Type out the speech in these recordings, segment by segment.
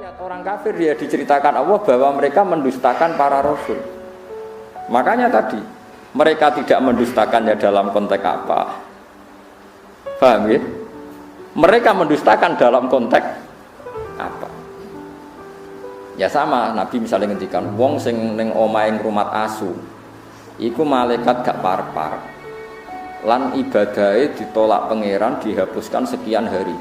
lihat orang kafir dia diceritakan Allah bahwa mereka mendustakan para rasul. Makanya tadi mereka tidak mendustakannya dalam konteks apa? Paham ya? Mereka mendustakan dalam konteks apa? Ya sama, Nabi misalnya ngendikan wong sing ning omahe ngrumat asu. Iku malaikat gak par-par. Lan ibadahe ditolak pangeran dihapuskan sekian hari.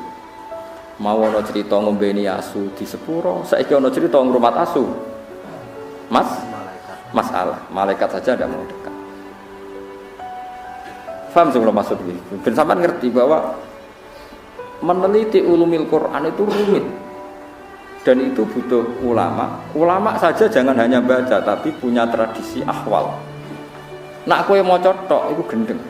Mau ana cerita ngombeni asu di sepuro, saiki ana cerita ngrumat asu. Masalah, malaikat saja tidak mau dekat. Faham sih kalau maksud ini? Ben sampean ngerti bahwa meneliti ulumil Quran itu rumit. Dan itu butuh ulama. Ulama saja jangan hanya baca tapi punya tradisi ahwal. Nak kowe maca tok iku gendeng.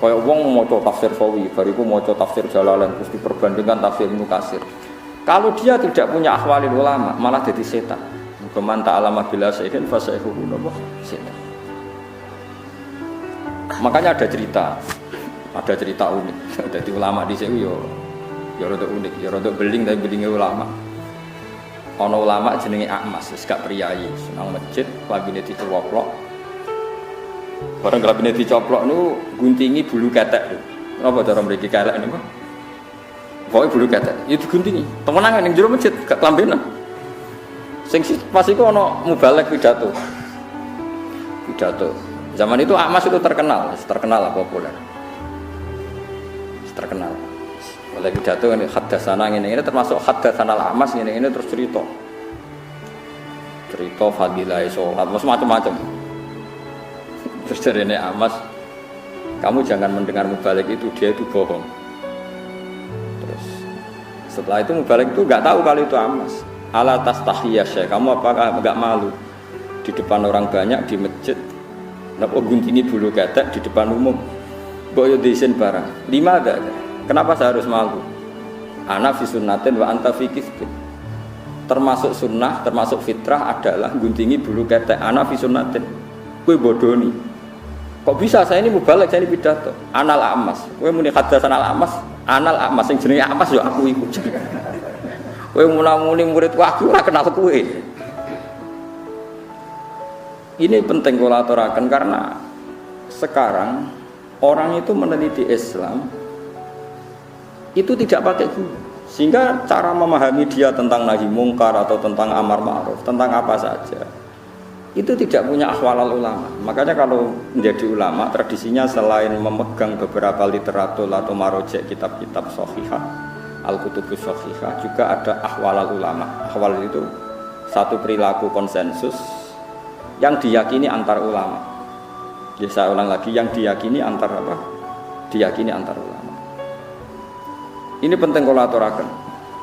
Kaya wong maca tafsir Sawi, bariku maca tafsir Jalalain terus diperbandingkan tafsir Ibnu Katsir. Kalau dia tidak punya ahwalil ulama, malah jadi setan. Keman ta'alama bila sayyidin fa sayfuhu setan. Makanya ada cerita unik. Jadi ulama di sini ya rada unik, ya rada beling tapi belingnya ulama. Ana ulama jenenge Akmas, wis gak priyayi, nang masjid klambine dicoplok. Barang klambine dicoplok niku guntingi bulu ketek. Napa cara mriki kelek niku? Pokoke bulu ketek, itu guntingi. Temenan ning jero masjid gak klambenan. Sing pas iku ana mubalek pidato. Zaman itu Akmas itu terkenal lah populer. Terkenal. Oleh pidato ini haddatsana ngene ini termasuk haddatsana Akmas ngene terus cerita fadilah salat macam-macam. Terus jarene Akmas, kamu jangan mendengar mubalek itu, dia itu bohong. Terus setelah itu mubalek itu enggak tahu kalau itu Akmas. Ala tastahiyya syekh, kamu apakah enggak malu di depan orang banyak di masjid? Napa guntingi bulu ketek di depan umum? Mbok yo diisin barang. 5 ada. Kenapa saya harus malu? Ana fi sunnatin wa anta fi kisbin. Termasuk sunnah, termasuk fitrah adalah guntingi bulu ketek. Ana fi sunnatin. Kowe bodoni. Kok bisa saya ini mubalek, saya ini pidato. Anal Akmas. Kowe muni haddatsan al Akmas, anal Akmas sing jenenge Akmas yo aku iku. Kowe muni muridku aku ora kenal kowe. Ini penting kula aturaken karena sekarang orang itu meneliti Islam itu tidak pakai guru. Sehingga cara memahami dia tentang nahi mungkar atau tentang amar ma'ruf, tentang apa saja itu tidak punya ahwalal ulama. Makanya kalau menjadi ulama tradisinya selain memegang beberapa literatur atau marojek kitab-kitab sahihah, al-kutubus sahihah, juga ada ahwalal ulama. Ahwal itu satu perilaku konsensus yang diyakini antar ulama. Ya, saya ulang lagi, yang diyakini antar apa? Diyakini antar ulama. Ini penting kalau aturaken.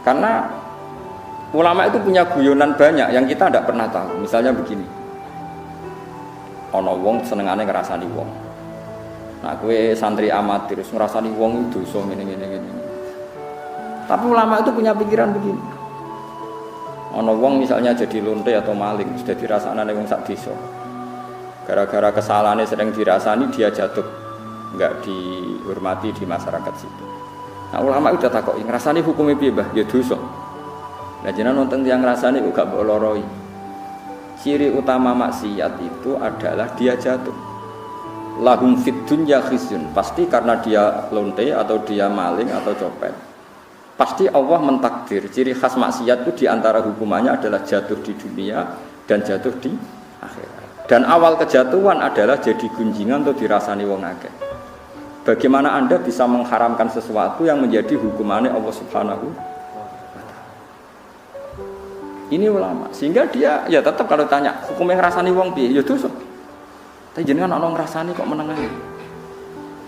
Karena ulama itu punya guyonan banyak yang kita tidak pernah tahu. Misalnya begini. Ana wong senengane ngrasani wong. Nah, kowe santri amatir terus ngrasani wong itu dosa ngene. Tapi ulama itu punya pikiran begini. Ana wong misalnya jadi lonte atau maling, sudah dirasanane wong sak desa. Gara-gara kesalahannya sering dirasani dia jatuh, enggak dihormati di masyarakat situ. Nah, ulama udah takoki, ngrasani hukume piye, Mbah? Ya dosa. Lah jenengan nonton tiyang ngrasani kok gak mbok loroi. Ciri utama maksiat itu adalah dia jatuh. Lahum fid dunya khizyun. Pasti karena dia lonte atau dia maling atau copet. Pasti Allah mentakdir ciri khas maksiat itu diantara hukumannya adalah jatuh di dunia dan jatuh di akhirat. Dan awal kejatuhan adalah jadi gunjingan atau dirasani wong akeh. Bagaimana Anda bisa mengharamkan sesuatu yang menjadi hukumannya Allah Subhanahu wa ta'ala? Ini ulama. Sehingga dia ya tetap kalau tanya hukumnya ngrasani wong piye? Ya dosa. Tapi jenengan ana ngrasani kok menengahi.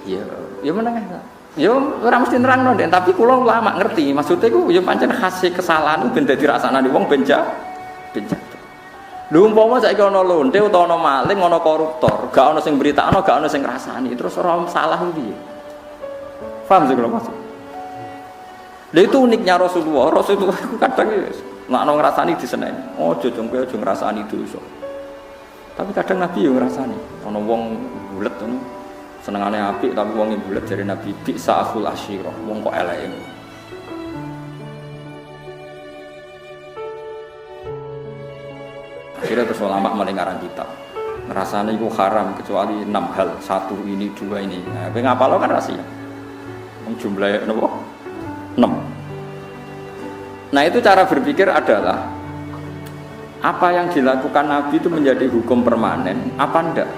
Ya menengahi. Ya ora mesti nerangno ndek, tapi kula ulama ngerti. Maksudnya iku ya pancen khase kesalahan ben dadi rasane wong ben jatuh. Lho umpama saiki ana lonte utawa ana maling, ana koruptor, gak ana sing beritakno, gak ana sing ngrasani, terus ora salah piye? Paham sih kula maksud? Lha itu uniknya Rasulullah itu kadang nek ana ngrasani diseneni. Ojo jeng kowe aja ngrasani dosa. Tapi kadang Nabi yo ngrasani. Ana wong bulet ngono. Senengane apik tapi wong bulet jare Nabi bi sa'aful asyirah. Wong kok eleke. Akhirnya terus ulama mulai ngarang kitab. Rasanya itu haram kecuali 6 hal, 1 ini 2 ini. Nah, kowe ngapalo kan rahasia. Jumlahnya napa? 6. Nah, itu cara berpikir adalah apa yang dilakukan Nabi itu menjadi hukum permanen apa enggak?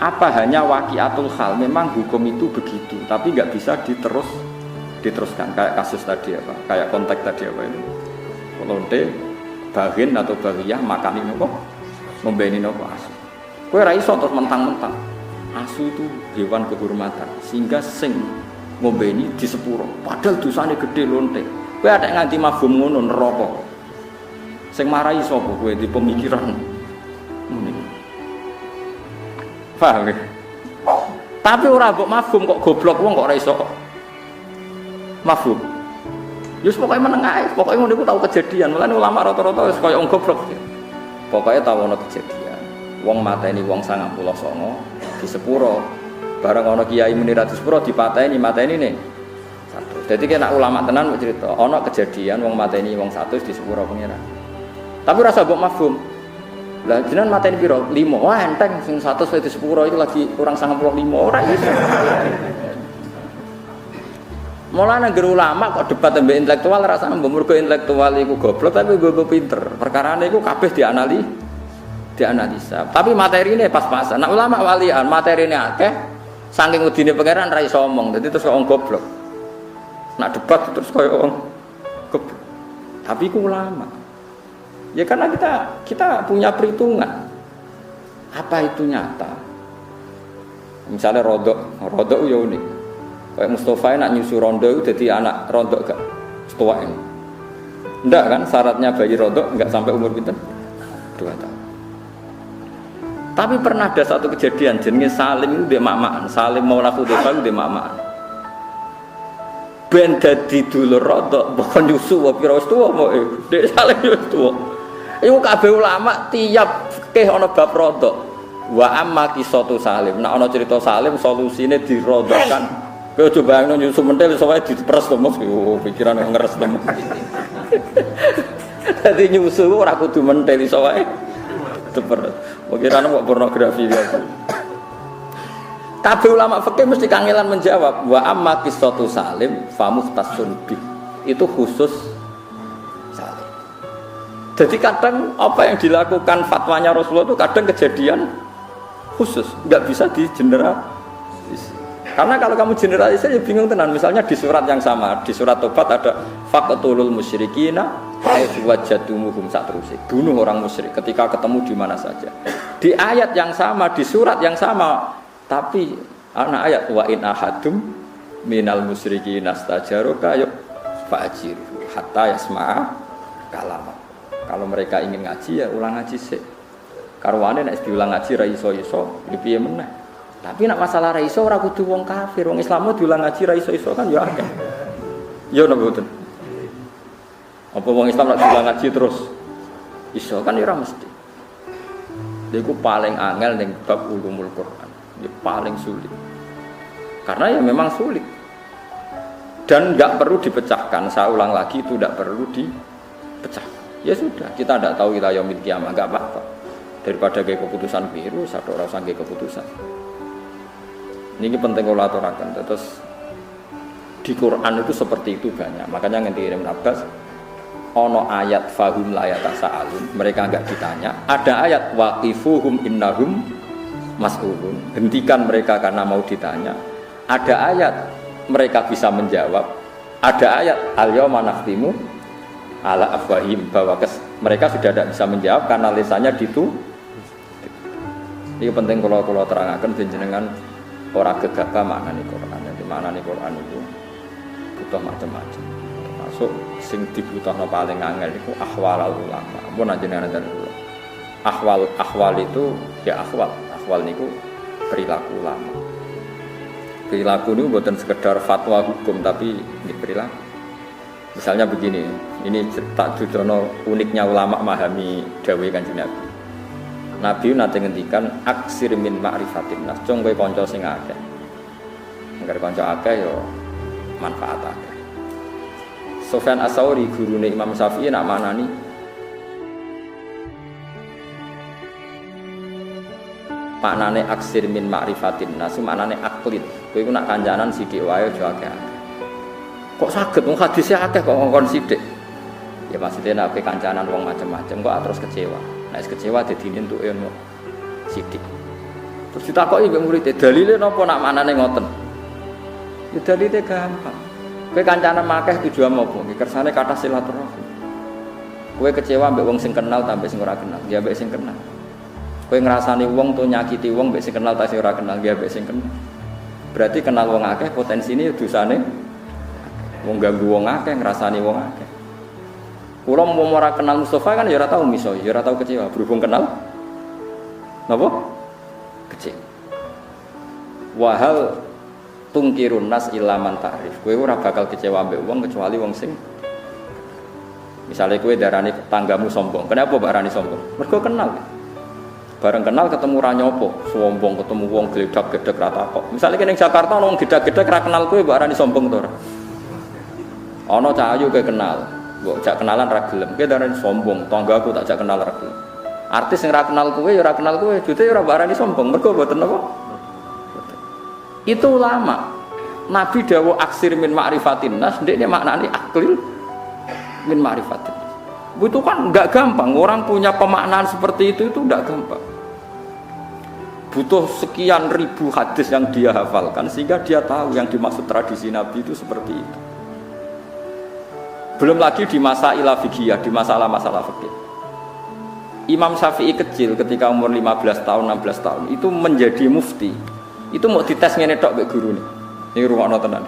Apa hanya waqiatul hal, memang hukum itu begitu, tapi nggak bisa diteruskan kayak kasus tadi apa, kayak konteks tadi apa itu, lonte, bahin atau bagiyah makan ini kok, membeni nopo asu. Kue raiso terus mentang-mentang asu itu hewan kehormatan, sehingga sing membeni di sepuro, padahal dosanya gede lonte. Kue ada yang nganti mafhum ngono neraka. Sing marahi sapa kue di pemikiran ini. Paham ya? Tapi ora mbok mafhum kok goblok wong kok ora iso mafhum. Yus pokoke meneng ae, pokoke ngono iku tau kejadian. Mulane ulama rata-rata wis kaya wong goblok. Pokoke tau ono kejadian. Wong mateni wong 99 di sepuro. Bareng ana kiai muni ra di sepuro dipateni, mateni ne. Satu. Dadi kena ulama tenan mau cerita, ana kejadian wong mateni wong 100 di sepuro pengira. Tapi rasa mbok mafhum. Lah jenengan mateni piro? 5. Wah enteng sing 100 di sepuro itu lagi kurang 95 ora iso. Mulane ngger ulama kok debat mbek intelektual rasane mbok mergo intelektual iku goblok tapi mbok pinter. Perkarane iku kabeh dianalisa. Tapi materine pas-pasan. Nah ulama walian materine akeh saking udine pangeran ra iso omong. Dadi terus kok wong goblok. Nak debat terus koyo wong goblok. Tapi iku ulama. Ya karena kita punya perhitungan. Apa itu nyata? Misalnya rodok ya unik. Kayak Mustafa nak nyusu rondo itu jadi anak rondo gak setua ini. Enggak kan syaratnya bayi rondo enggak sampai umur pinten 2 tahun. Tapi pernah ada satu kejadian jenenge Salim itu dia mamaan. Salim Maula Hudzaifah itu dia mamaan. Ben dadi dulur rondo bukan nyusu wae pira wis tuwa mau Dek Salim wis tuwa. Iku kabeh ulama tiap fikih ana bab rondo. Wa amma qisatu Salim. Nek ana cerita Salim solusine dirondokan. Kowe coba bayangno nyusu mentel iso wae diperes to Mas. Yo pikiran ngeres to. Dadi nyusu ora kudu mentel iso wae diperes. Pikiran kok pornografi wae. Kabeh ulama fikih mesti kangelan menjawab wa amma qisatu Salim fa muhtasun bi. Itu khusus Salim. Jadi kadang apa yang dilakukan fatwanya Rasulullah itu kadang kejadian khusus, nggak bisa digeneralisir. Karena kalau kamu generalisir ya bingung tenan. Misalnya di surat yang sama, di surat Tobat ada faqtulul musyrikina haitsu wajadtumuhum satrusik. Bunuh orang musyrik ketika ketemu di mana saja. Di ayat yang sama, di surat yang sama, tapi anak ayat wa in ahadum minal musyrikina stajaruka yuk fa'jiru hatta yasma'a kalam. Kalau mereka ingin ngaji ya ulang ngaji sih. Karwane nek diulang ngaji ra iso-iso, piye meneh. Tapi nek masalah ra iso ora kudu wong kafir, wong Islam diulang ngaji ra iso-iso kan ya akeh. Ya napa mboten? Apa wong Islam nek diulang ngaji terus iso kan ya ora mesti. Iku paling angel ning bab ulumul Quran. Ya paling sulit. Karena ya memang sulit. Dan enggak perlu dipecahkan. Saya ulang lagi itu enggak perlu dipecahkan. Ya sudah, kita tidak tahu kita yaumil kiamah, enggak apa-apa. Daripada kayak keputusan biru, satu orang sanggih keputusan. Ini penting kalau aturakan. Terus di Quran itu seperti itu banyak. Makanya ngerti Ibnu Abbas, ono ayat fahum la yatasaalun, mereka enggak ditanya. Ada ayat waqifuhum innahum mas'ulun, hentikan mereka karena mau ditanya. Ada ayat mereka bisa menjawab. Ada ayat al-yauma nakhtimu ala afwahim, bahwa mereka sudah tidak bisa menjawab karena lisannya ditutup. Ini penting kalau terangkan jenengan orang gegabah maknane Quran. Jadi maknane Quran itu butuh macam-macam. Termasuk sing dibutuhno paling angel itu ahwal ulama. Ampun jenengan dari ahwal itu ya ahwal niku perilaku ulama. Perilaku itu bukan sekedar fatwa hukum tapi ini perilaku. Misalnya begini, ini tak judono uniknya ulama memahami dawuh Kanjeng Nabi. Nabi nate ngendikan aksir min ma'rifatin nas, cung kowe kanca sing akeh. Angger kanca akeh ya manfaat akeh. Sufyan Ats-Tsauri gurune Imam Syafi'i nak manani maknane aksir min ma'rifatin nas maknane aklid kowe iku nak kancanan sithik wae aja akeh kok saged wong hadise akeh kok ngongkon sithik ya maksudnya nek kancanan wong macam-macam kok terus kecewa nek kecewa dadi entuke ono sithik terus ditakoki mbek murid dalile napa nak maknane ngoten ya dalile gampang kowe kancanan akeh tujuan apa iki kersane kathah silaturahmi kowe kecewa mbek wong sing kenal tambah sing ora kenal ya mbek sing kenal kowe ngrasani wong to nyakiti wong mbek sing kenal ta sing ora kenal ya mbek sing kenal berarti kenal wong akeh potensine dosane wong ganggu wong akeh ngrasani wong akeh kula mau ora kenal Mustafa kan ya ora tau miso ya ora tau kecewa berhubung kenal napa kecewa wahal tungkirun nas ilaman ta'rif kowe ora bakal kecewa mbek wong kecuali wong sing misalnya kowe darani tanggamu sombong kenapa mbak rani sombong mergo kenal bareng kenal ketemu ra nyopo sombong ketemu wong gledak-gedek ra takok misalnya kene ning Jakarta ono wong gledak-gedek ra kenal kowe mbak rani sombong to ora ana cah ayu kowe kenal mbok jak kenalan ra gelem kowe darani sombong tanggaku tak jak kenal ra gelem artis sing ra kenal kowe ya ora kenal kowe jute ora mbak rani sombong mergo mboten apa itu ulama Nabi dawuh aksir min ma'rifatin nas ndekne maknane aklil min ma'rifatin itu kan enggak gampang orang punya pemaknaan seperti itu enggak gampang butuh sekian ribu hadis yang dia hafalkan sehingga dia tahu yang dimaksud tradisi Nabi itu seperti itu belum lagi di masa ilafigiyah di masalah-masalah fikih Imam Syafi'i kecil ketika umur 15 tahun 16 tahun itu menjadi mufti itu mau dites ngene tok mbek gurune ini rumakno tenan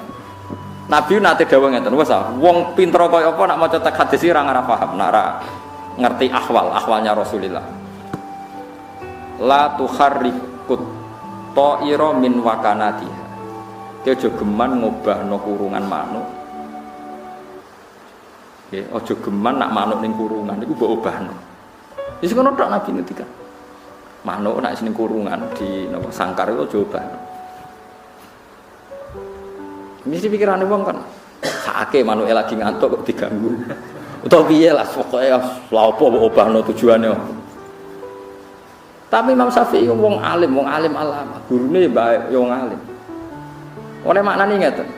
Nabi nate dawuh ngeten wes wong pinter kaya apa nak maca teks hadis ora ngarep paham nak ora ngerti ahwalnya Rasulullah la tuharrikut ta'ira min wakanatiha aja geman ngobahno kurungan manuk nggih aja geman nak manuk ning kurungan iku mbok obahno wis ngono tok Nabi ngendikan manuk nak ning kurungan di napa sangkar itu aja obahno mesti pikirane wong kan sakake manuke lagi ngantuk kok diganggu utawa piye lah pokoke lha opo obahno tujuane tapi Imam Syafi'i wong alim alama gurune mbak yo wong alim oleh maknane ngeten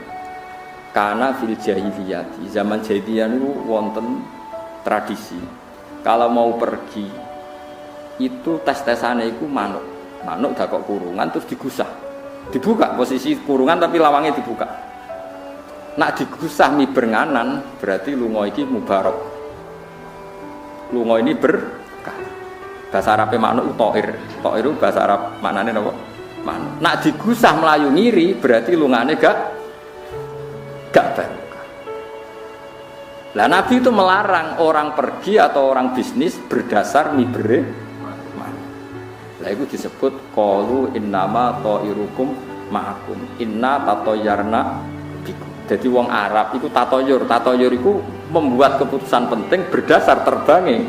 karena fil jahiliyah di zaman jahiliyah niku wonten tradisi kalau mau pergi itu tes-tesane iku manuk dak kok kurungan terus digusah dibuka posisi kurungan tapi lawangnya dibuka nak digusah mi bernganan berarti lunga iki mubarak lunga ini berkah bahasa Arabe manuk toir itu bahasa Arab maknane napa manuk nak digusah melayu ngiri berarti lungane gak barokah lah Nabi itu melarang orang pergi atau orang bisnis berdasar mibere manuk lah itu disebut qalu innama ta'irukum ma'akum inna tatoyarna jadi wong Arab itu tatoyur itu membuat keputusan penting berdasar terbangnya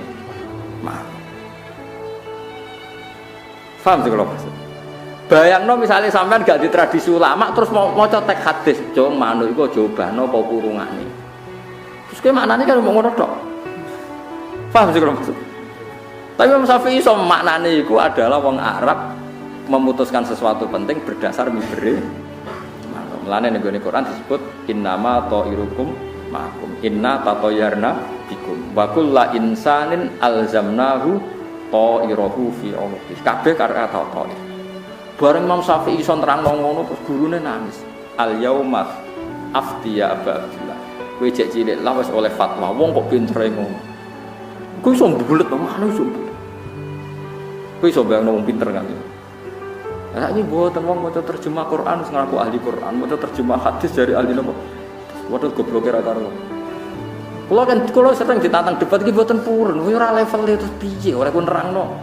paham sih kalau maksud bayangno misalnya sampean gak di tradisi ulama terus mau teks hadis jong manuk itu jawabano apa kurungane terus kayak maknanya kan mau ngono tok paham sih kalau maksud tapi Imam Syafi'i so maknanya itu adalah wong Arab memutuskan sesuatu penting berdasar mibere mulane ning gone Quran disebut innama ta'irukum ma'akum inna tatoyarna bikum wa kullu insanin alzamnahu ta'irahu fi 'unuqi kabeh kata ta'ir bareng Imam Syafi'i iso nerangno ngono terus gurune nangis al yauma aftiya Abdullah kowe cek cilik lah wis oleh fatwa wong kok pintere ngono kowe iso bulet manut iso kowe iso bayangno wong pinter kan nah ini buatan wong maca terjemah Quran sing ngaku ahli Quran, maca terjemah hadis dari ahli napa. Waduh gobloke ra karo. Kula sering ditantang debat iki mboten purun, ora level itu piye, ora ku nerangno.